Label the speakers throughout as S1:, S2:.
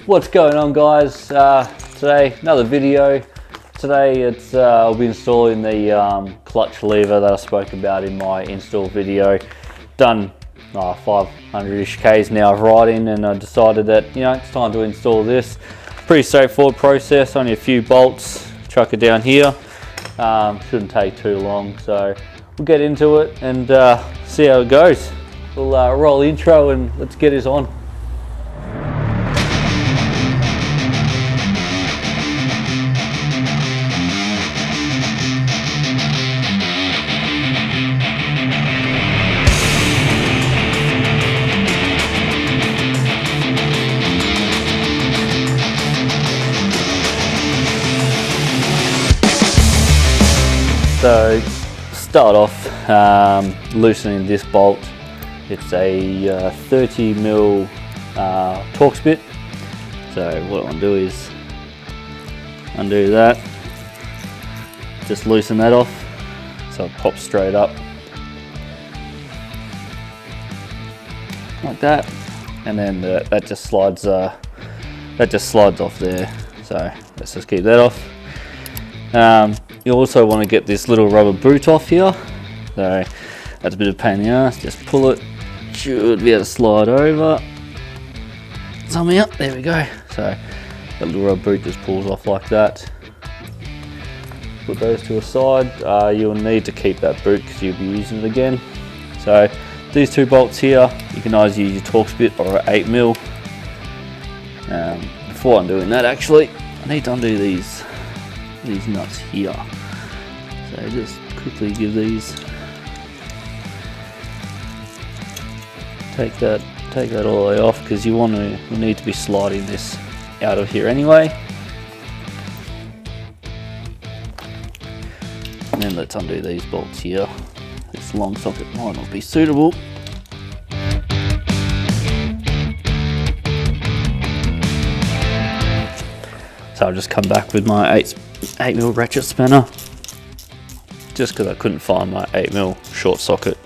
S1: What's going on, guys? Today another video. Today it's I'll be installing the clutch lever that I spoke about in my install video. Done 500-ish Ks now of riding, and I decided that it's time to install this. Pretty straightforward process, only a few bolts, chuck it down here. Shouldn't take too long, so we'll get into it and see how it goes. We'll roll the intro and let's get this on. So start off loosening this bolt. It's a 30mm Torx bit. So what I want to do is undo that, just loosen that off so it pops straight up like that, and then that just slides off there. So let's just keep that off. You also want to get this little rubber boot off here, so that's a bit of a pain in the ass. Just pull it, should be able to slide over somehow. There we go. So that little rubber boot just pulls off like that. Put those to a side. You'll need to keep that boot because you'll be using it again. So these two bolts here, you can either use your Torx bit or an 8mm. Before I'm doing that, actually, I need to undo these nuts here. So just quickly give these, take that all the way off, because you need to be sliding this out of here anyway. And then let's undo these bolts here. This long socket might not be suitable. So I'll just come back with my 8mm ratchet spanner, just because I couldn't find my 8mm short socket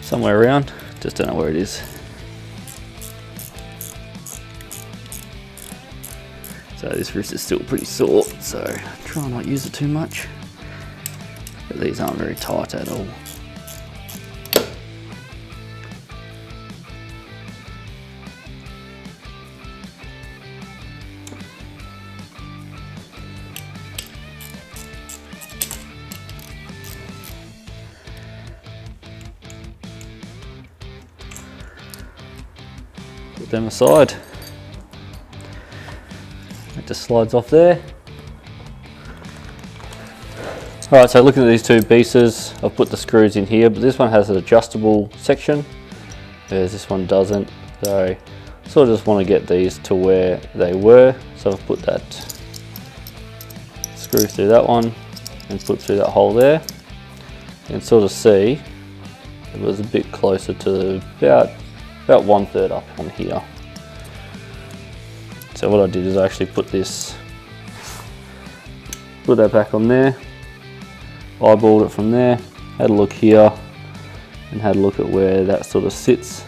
S1: somewhere around, just don't know where it is. So this wrist is still pretty sore, so try not to use it too much, but these aren't very tight at all. Put them aside. It just slides off there. Alright, so looking at these two pieces, I've put the screws in here, but this one has an adjustable section, whereas this one doesn't. So I sort of just want to get these to where they were. So I've put that screw through that one and put through that hole there. You can sort of see it was a bit closer to about 1/3 up on here. So what I did is I actually put that back on there, eyeballed it from there, had a look here, and had a look at where that sort of sits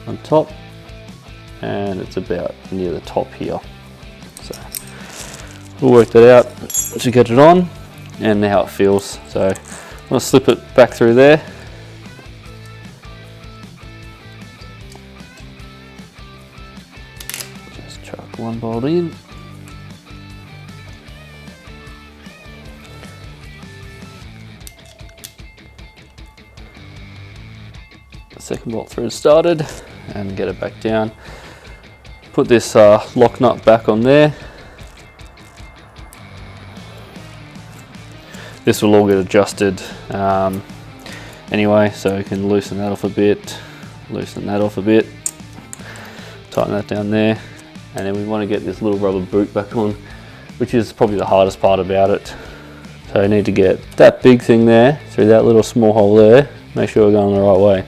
S1: on top, and it's about near the top here. So we'll work that out to get it on and how it feels. So I'm going to slip it back through there. One bolt in, the second bolt through started, and get it back down. Put this lock nut back on there. This will all get adjusted anyway, so you can loosen that off a bit, loosen that off a bit, tighten that down there. And then we want to get this little rubber boot back on, which is probably the hardest part about it. So I need to get that big thing there through that little small hole there, make sure we're going the right way.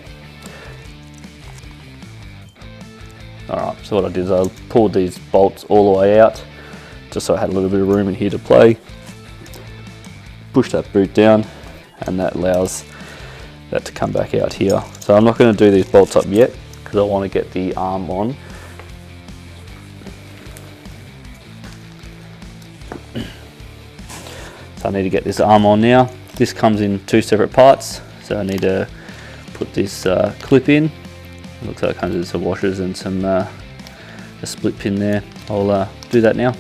S1: Alright, so what I did is I pulled these bolts all the way out, just so I had a little bit of room in here to play. Push that boot down, and that allows that to come back out here. So I'm not going to do these bolts up yet, because I want to get the arm on. So I need to get this arm on now. This comes in 2 separate parts, so I need to put this clip in. It looks like it comes with some washers and some a split pin there. I'll do that now.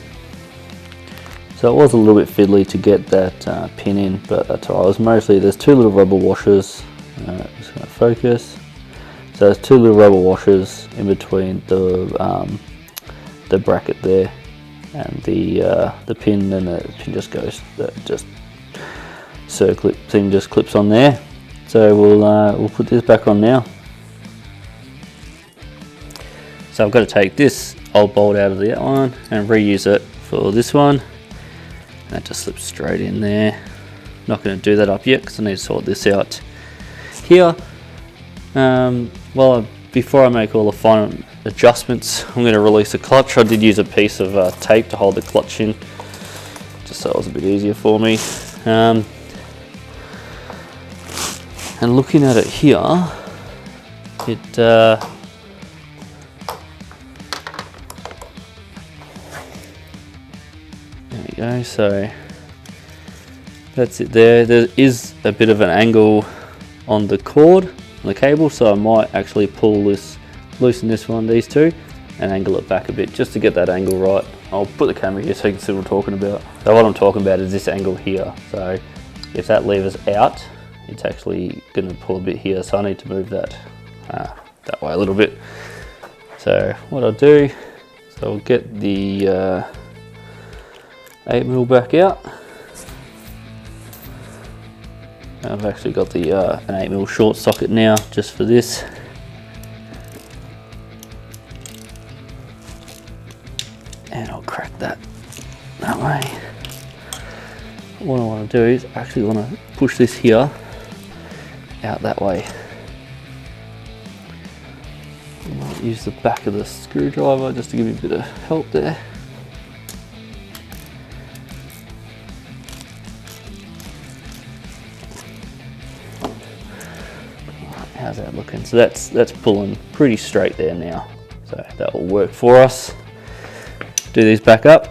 S1: So it was a little bit fiddly to get that pin in, but that's all right. It was mostly, there's 2 little rubber washers. Just going to focus. So there's 2 little rubber washers in between the bracket there and the pin, and the pin just goes, just circlip thing just clips on there. So we'll put this back on now. So I've got to take this old bolt out of that one and reuse it for this one. That just slips straight in there. Not going to do that up yet because I need to sort this out here. Before I make all the final adjustments, I'm going to release the clutch. I did use a piece of tape to hold the clutch in, just so it was a bit easier for me. And looking at it here, there we go, so that's it there. There is a bit of an angle on the cord, on the cable, so I might actually pull this, loosen this one, these 2, and angle it back a bit just to get that angle right. I'll put the camera here so you can see what I'm talking about. So what I'm talking about is this angle here. So if that lever's out, it's actually going to pull a bit here, so I need to move that that way a little bit. So what I'll do, so I'll get the 8mm back out. I've actually got the an 8mm short socket now just for this. And I'll crack that way. What I want to do is actually want to push this here out that way. I might use the back of the screwdriver just to give me a bit of help there. How's that looking? So that's pulling pretty straight there now. So that will work for us. Do these back up.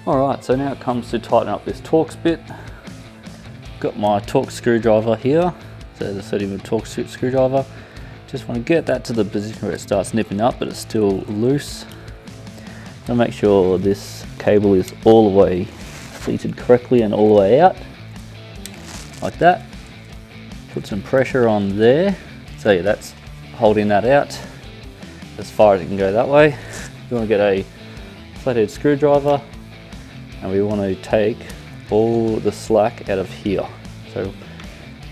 S1: Alright, so now it comes to tighten up this Torx bit. Got my Torx screwdriver here, so the 30mm Torx screwdriver. Just want to get that to the position where it starts nipping up, but it's still loose. And make sure this cable is all the way seated correctly and all the way out, like that. Put some pressure on there. So yeah, that's holding that out as far as it can go that way. You want to get a flathead screwdriver, and we want to take all the slack out of here. So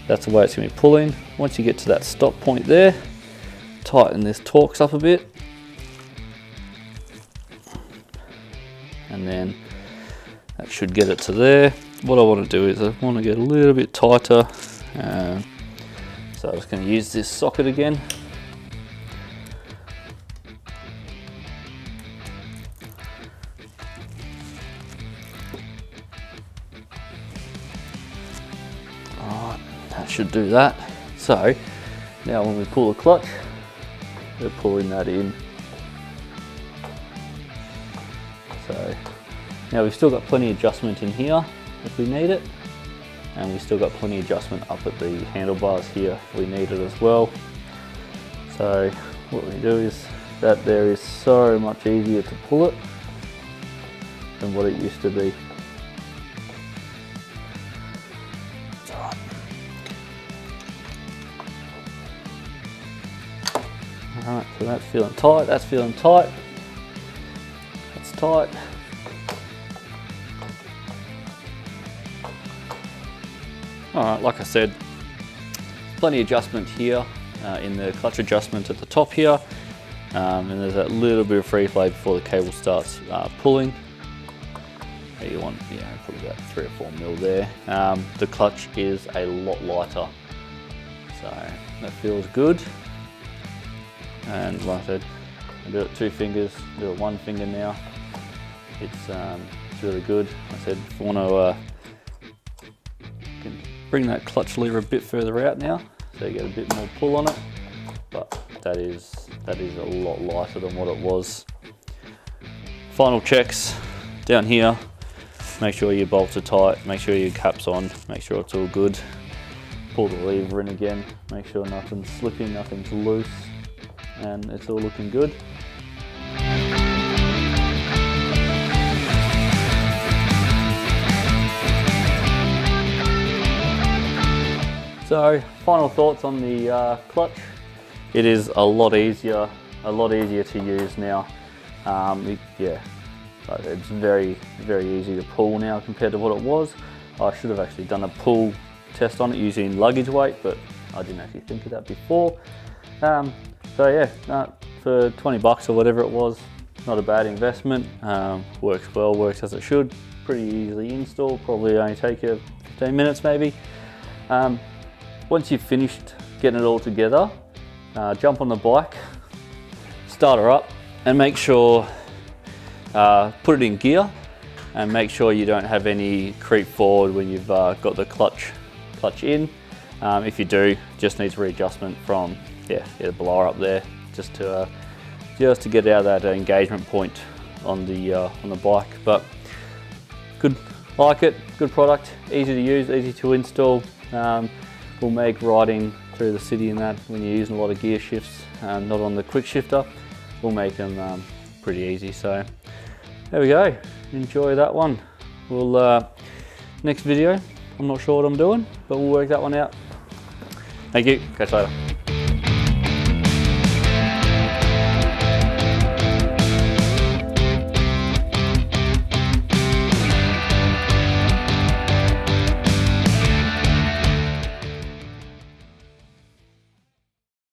S1: that's the way it's going to be pulling. Once you get to that stop point there, tighten this Torx up a bit, and then that should get it to there. What I want to do is I want to get a little bit tighter, so I'm just going to use this socket again. Alright, that should do that. So now when we pull the clutch, we're pulling that in. So now we've still got plenty of adjustment in here if we need it, and we've still got plenty of adjustment up at the handlebars here if we need it as well. So what we do is that there is so much easier to pull it than what it used to be. Alright, so that's feeling tight, that's feeling tight, that's tight. Alright, like I said, plenty of adjustment here in the clutch adjustment at the top here, and there's that little bit of free play before the cable starts pulling. You want, probably about 3 or 4 mil there. The clutch is a lot lighter, so that feels good. And like I said, I do it 2 fingers, do it 1 finger now. It's really good. Like I said, if you want to bring that clutch lever a bit further out now, so you get a bit more pull on it, but that is a lot lighter than what it was. Final checks down here, make sure your bolts are tight, make sure your cap's on, make sure it's all good. Pull the lever in again, make sure nothing's slipping, nothing's loose, and it's all looking good. So, final thoughts on the clutch. It is a lot easier to use now. Yeah, it's very easy to pull now compared to what it was. I should have actually done a pull test on it using luggage weight, but I didn't actually think of that before. So yeah, for 20 bucks or whatever it was, not a bad investment. Works well, works as it should. Pretty easily installed, probably only take you 15 minutes maybe. Once you've finished getting it all together, jump on the bike, start her up, and make sure, put it in gear, and make sure you don't have any creep forward when you've got the clutch in. If you do, just needs readjustment from the blower up there, just to get out that engagement point on the bike. But good, like it, good product, easy to use, easy to install. Will make riding through the city and that, when you're using a lot of gear shifts, not on the quick shifter, will make them pretty easy. So there we go, enjoy that one. We'll next video, I'm not sure what I'm doing, but we'll work that one out. Thank you, catch you later.